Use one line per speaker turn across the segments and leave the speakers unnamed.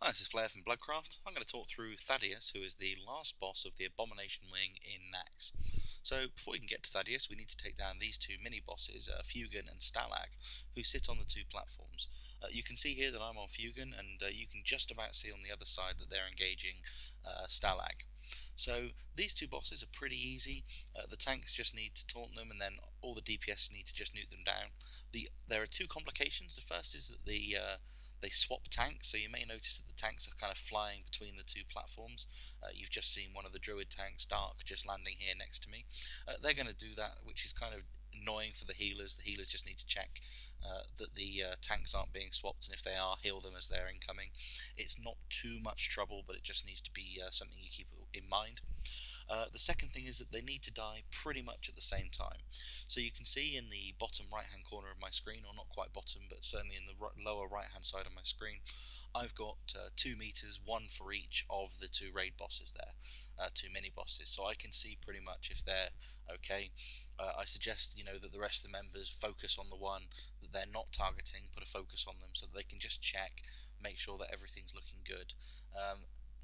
Hi, this is Flair from BloodCraft. I'm going to talk through Thaddius, who is the last boss of the Abomination wing in Naxx. So, before we can get to Thaddius, we need to take down these two mini-bosses, Fugan and Stalag, who sit on the two platforms. You can see here that I'm on Fugan, and you can just about see on the other side that they're engaging Stalag. So, these two bosses are pretty easy. The tanks just need to taunt them, and then all the DPS need to just nuke them down. There are two complications. The first is that they swap tanks, so you may notice that the tanks are kind of flying between the two platforms. You've just seen one of the Druid tanks, Dark, just landing here next to me. They're going to do that, which is kind of annoying for the healers. The healers just need to check that the tanks aren't being swapped, and if they are, heal them as they're incoming. It's not too much trouble, but it just needs to be something you keep in mind. The second thing is that they need to die pretty much at the same time. So you can see in the bottom right hand corner of my screen, or not quite bottom, but certainly in the lower right hand side of my screen, I've got 2 meters, one for each of the two raid bosses there, two mini bosses, so I can see pretty much if they're okay. I suggest that the rest of the members focus on the one that they're not targeting, put a focus on them so that they can just check, make sure that everything's looking good.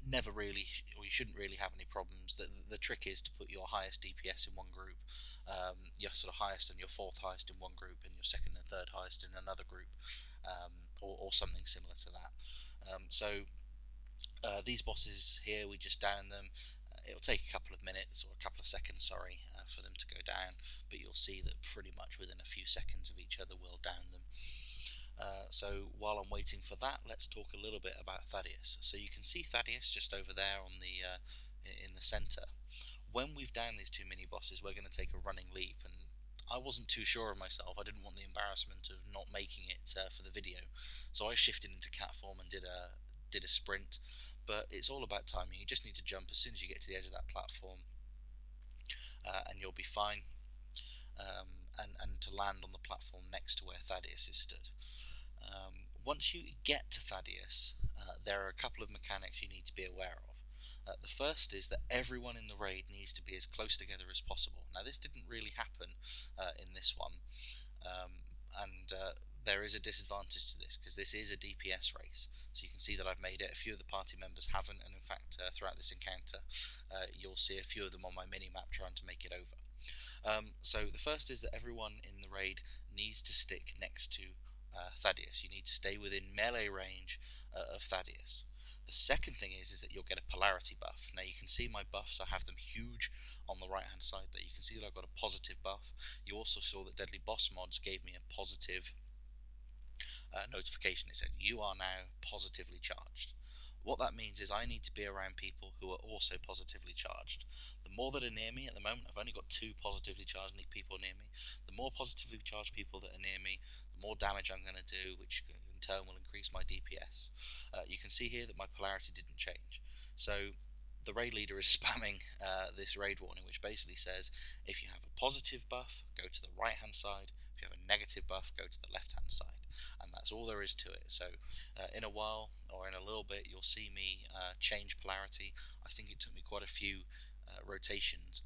Never really, or you shouldn't really have any problems. The trick is to put your highest DPS in one group, your sort of highest and your fourth highest in one group, and your second and third highest in another group, or something similar to that. These bosses here, we just down them. It'll take a couple of minutes or a couple of seconds, sorry, for them to go down, but you'll see that pretty much within a few seconds of each other we'll down them. So while I'm waiting for that, let's talk a little bit about Thaddius. So you can see Thaddius just over there on the in the centre. When we've downed these two mini bosses, we're going to take a running leap, and I wasn't too sure of myself. I didn't want the embarrassment of not making it for the video, so I shifted into cat form and did a sprint. But it's all about timing. You just need to jump as soon as you get to the edge of that platform, and you'll be fine. And to land on the platform next to where Thaddius is stood. Once you get to Thaddius, there are a couple of mechanics you need to be aware of. The first is that everyone in the raid needs to be as close together as possible. Now, this didn't really happen in this one, and there is a disadvantage to this because this is a DPS race. So you can see that I've made it. A few of the party members haven't, and in fact, throughout this encounter, you'll see a few of them on my mini-map trying to make it over. So the first is that everyone in the raid needs to stick next to Thaddius. You need to stay within melee range of Thaddius. The second thing is that you'll get a polarity buff. Now you can see my buffs, I have them huge on the right hand side there. You can see that I've got a positive buff. You also saw that Deadly Boss Mods gave me a positive notification. It said, "You are now positively charged." What that means is I need to be around people who are also positively charged. The more that are near me, at the moment I've only got 2 positively charged people near me. The more positively charged people that are near me, the more damage I'm going to do, which in turn will increase my DPS. You can see here that my polarity didn't change. So the raid leader is spamming this raid warning, which basically says if you have a positive buff, go to the right hand side. If you have a negative buff, go to the left hand side, and that's all there is to it. So in a while, or in a little bit, you'll see me change polarity. I think it took me quite a few rotations.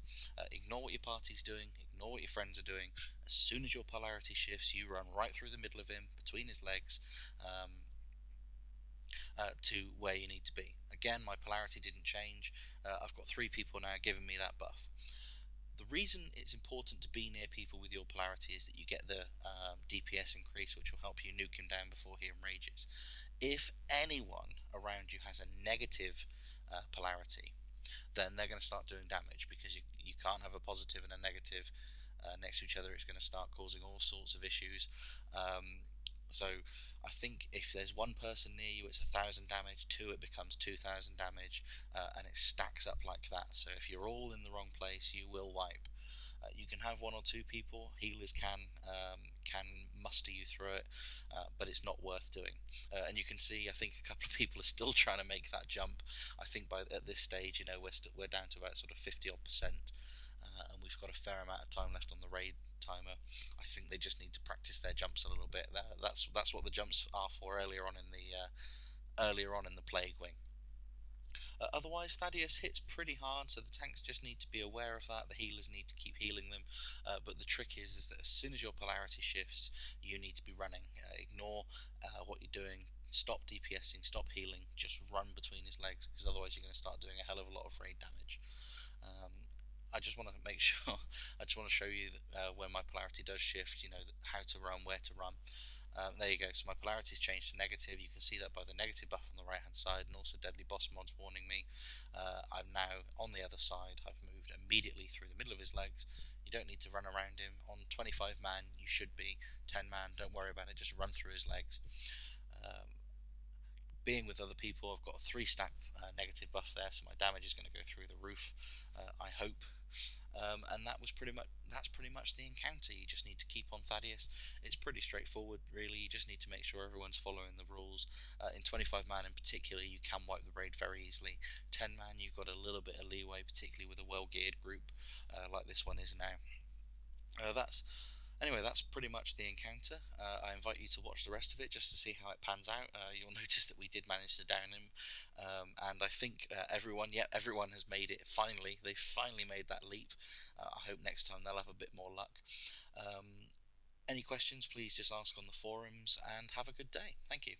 Ignore what your party's doing, ignore what your friends are doing. As soon as your polarity shifts, you run right through the middle of him, between his legs, to where you need to be. Again, my polarity didn't change. I've got 3 people now giving me that buff. The reason it's important to be near people with your polarity is that you get the DPS increase, which will help you nuke him down before he enrages. If anyone around you has a negative polarity, then they're going to start doing damage, because you can't have a positive and a negative next to each other. It's going to start causing all sorts of issues. So I think if there's one person near you, it's 1,000 damage. 2, it becomes 2,000 damage, and it stacks up like that. So if you're all in the wrong place, you will wipe. You can have 1 or 2 people. Healers can muster you through it, but it's not worth doing. And you can see, I think a couple of people are still trying to make that jump. I think at this stage, we're down to about sort of 50-odd%, and we've got a fair amount of time left on the raid timer. I think they just need to practice their jumps a little bit. That's what the jumps are for earlier on in the plague wing. Otherwise, Thaddius hits pretty hard, so the tanks just need to be aware of that. The healers need to keep healing them. But the trick is that as soon as your polarity shifts, you need to be running. Ignore what you're doing. stop DPSing, stop healing, just run between his legs, because otherwise you're going to start doing a hell of a lot of raid damage. I just want to make sure, I just want to show you that, when my polarity does shift, how to run, where to run. There you go, so my polarity's changed to negative. You can see that by the negative buff on the right hand side, and also deadly boss mods warning me. I'm now on the other side. I've moved immediately through the middle of his legs. You don't need to run around him. On 25 man you should be, 10 man don't worry about it, just run through his legs. Being with other people, I've got a 3-stack negative buff there, so my damage is going to go through the roof, I hope. And that's pretty much the encounter. You just need to keep on Thaddius. It's pretty straightforward, really. You just need to make sure everyone's following the rules. In 25 man in particular, you can wipe the raid very easily. 10 man, you've got a little bit of leeway, particularly with a well-geared group like this one is now. That's pretty much the encounter. I invite you to watch the rest of it just to see how it pans out. You'll notice that we did manage to down him, and I think everyone has made it. Finally, they finally made that leap. I hope next time they'll have a bit more luck. Any questions, please just ask on the forums, and have a good day. Thank you.